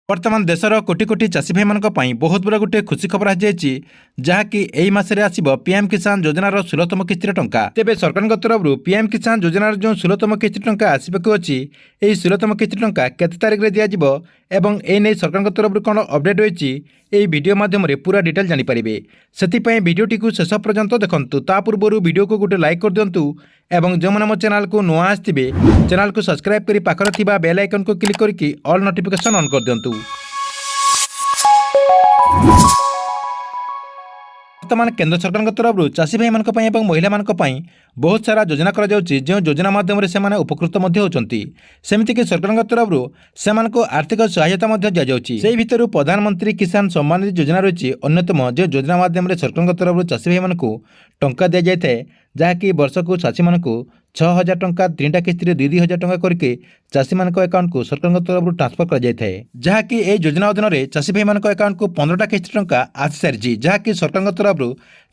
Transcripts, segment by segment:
वर्तमान देशर कोटी कोटी चाषी भाई मानक पई बहुत बड़ा गोटे खुशी खबर आछि जहाँकि एही मासरे आसीबो पीएम किसान योजनार 16तम किस्तिर टंका। तेबे सरकारक तरफरु पीएम किसान योजनार जो 16तम किस्तिर टंका आसीबाकु अछि एही 16तम किस्तिर टंका केते तारिख रे दिया जिवो एवं ए नै सरकारक तरफरु कोन अपडेट होइछि एही वीडियो माध्यम रे पूरा डिटेल जानि परिबे। सेति पई वीडियोटी को शेष पर्यंत देखंतु। ता पूर्वरु वीडियो को गोटे लाइक कर दियंतु एवं जो मन मो चैनल को नुआ आस्तिबे चैनल को सब्सक्राइब करी पाखर थिबा बेल आइकन को क्लिक करके ऑल नोटिफिकेशन ऑन कर दियंतु। वर्तमान केंद्र सरकार तरफ चाषी भाई मानक पई एवं महिला मानक पई बहुत सारा योजना करा जाउछि जो योजना माध्यम रे सेमाने उपकृत मध्ये होचंती। सेमिति कि सरकार तरफ से आर्थिक सहायता मध्ये दिया जाउछि। सेही भितरु प्रधानमंत्री किसान सम्मान निधि योजना रहिछि अन्यतम जो योजना माध्यम रे सरकार तरफ चाषी भाई मानक टंका दिया जायते जहाँकि वर्ष को चाषी मानक 6000 टंका 3टा किस्ती रे 2,000 टंका करके चाषी मानक अकाउंट को सरकार तरफ ट्रांसफर कर जाय थाए। जहाँकि ए योजना अधीन रे चाषी भाई मानक अकाउंट को 15टा किस्ती टंका आसी सारिछि। जहाँकि सरकार तरफ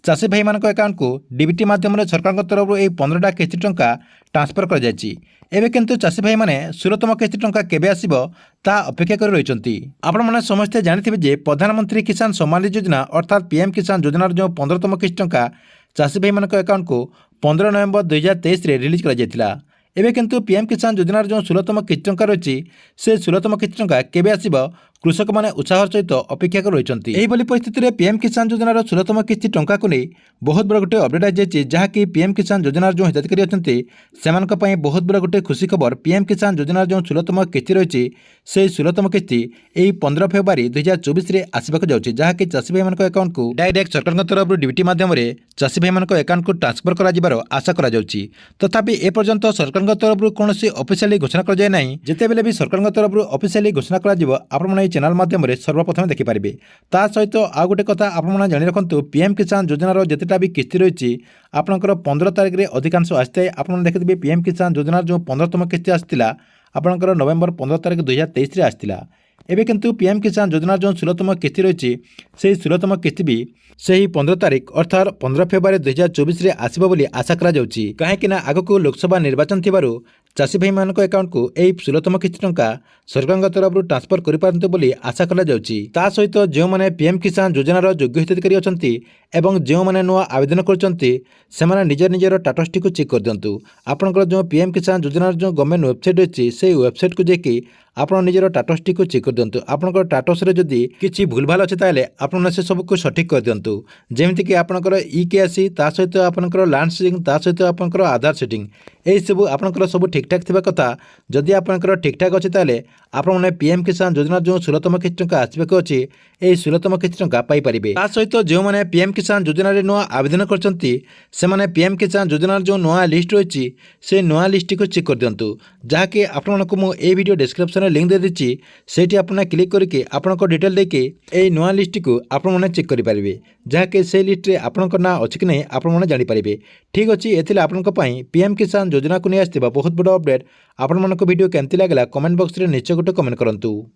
चाषी भाई मानक अकाउंट को डीबीटी माध्यम रे सरकार तरफ ए 15टा किस्ती टंका ट्रांसफर कर जायछि। एबे किंतु चाषी भाई माने 16तम किस्ती टंका केबे आसीबो ता अपेक्षा कर रहिचंती। आपण माने समस्त जानिथिबे जे प्रधानमंत्री किसान सम्मान निधि योजना अर्थात पीएम किसान योजनार जो 15तम किस्ती टंका चाषी भाई मानक अकाउंट को 15 नवेम्बर 2023 रे रिलीज करा जायतिला। एबे किंतु पीएम किसान योजनार जो 16तम किस्ती टंका रहिछि से 16तम किस्ती टंका केबे आसीबो कृषक माने उत्साह सहित अपेक्षा कर रहिचंती। एही बोली परिस्थिति रे पीएम किसान योजनार 16तम किस्ती टंका को नै बहुत बड़ा गोटे अपडेट आ जायछि जहाँकि पीएम किसान योजनार जो हिताधिकारी अछंती सेमानक पई बहुत बड़ा गोटे खुशी खबर। पीएम किसान योजनार जो 16तम किस्ती रहिछि से 16तम किस्ती एही 15 फेब्रुआरी 2024 रे आसीबाक जाउछि जहाँकि चाषी भाई मानक अकाउंट को डायरेक्ट सरकार तरफ डीबीटी माध्यम रे चाषी भाई मानक अकाउंट को ट्रांसफर करा जिबार आशा करा जाउछि। तथापि ए पर्यंत सरकार तरफ कोनोसी ऑफिशियली घोषणा कर जाय नाही। जेतेबेले भी सरकार तरफ ऑफिशियली घोषणा करा जिवो आपण माने चैनल माध्यम रे सर्वप्रथम देखि पारिबे। ता सहित आ गोटे कथा आपण माने जानि रखंतु पीएम किसान योजनार जेतेटा भी किस्ती रहिछि आपनकर 15 तारिख रे अधिकांश आस्ते आपण माने देखिबे पीएम किसान योजनार जो 15तम किस्ती आस्तिला आपनकर नवेम्बर 15 तारिख 2023 रे आस्तिला। एबे किंतु पीएम किसान योजनार जो 16तम किस्ती रहिछि सेही 16तम किस्ती भी सेही 15 तारिख अर्थात 15 फेब्रुआरी 2024 रे आसीबो बोली आशा करा जाउछि। काहेकि ना आगको लोकसभा निर्वाचन थिबारु चाषी भाई मानक अकाउंट को एही 16तम किस्ती टंका सरकार तरफ ट्रांसफर करि पारंते बोली आशा करा जाउछि। ता सहित जो माने पीएम किसान योजनार योग्य हिताधिकारी अछंती एवं जो माने नुआ आवेदन करचंती सेमाने निजर टाटस टी को चेक कर दियंतु। आपनकर जो पीएम किसान योजनार जो गवर्नमेंट वेबसाइट अछि से वेबसाइट को जेकी आपण निजर टाटस टी को चेक कर दियंतु। आपनकर टाटस रे जदी किछि भूल भाल अछि ताले आपण से सब को सठिक कर दियंतु। जेमिति कि आपनकर ई-केआईसी ता सहित आपनकर लैंड सेटिंग ता सहित आपनकर आधार सेटिंग एही सब आपनकर सब ठीक ठाक थिबा कथा। जदि आपनकर ठीक ठाक अछि ताले आपण माने पीएम किसान योजना जो 16तम किस्ती टंका आसीबाक अछि एही 16तम किस्ती टंका पाई परिबे। ता सहित जो माने पीएम किसान योजना रे नुआ आवेदन करचंती से माने पीएम किसान योजना जो नुआ लिस्ट रहिछि से नुआ लिस्ट को चेक कर दियंतु। जहा कि आपण मानक मो ए वीडियो डिस्क्रिप्शन रे लिंक दे दिछि सेठी आपण क्लिक करके आपनकर डिटेल देके एही नुआ लिस्ट को आपण माने चेक करि परिबे। जहा कि से लिस्ट रे आपनकर ना अछि कि नै आपण माने जानि परिबे। ठीक अछि एथिले आपनकर पई पीएम किसान योजना को नै आस्तिबा बहुत बड़ अपडेट। आपण मानक वीडियो केमति लागला कमेंट बॉक्स रे निश्चय गोटे कमेंट करंतु।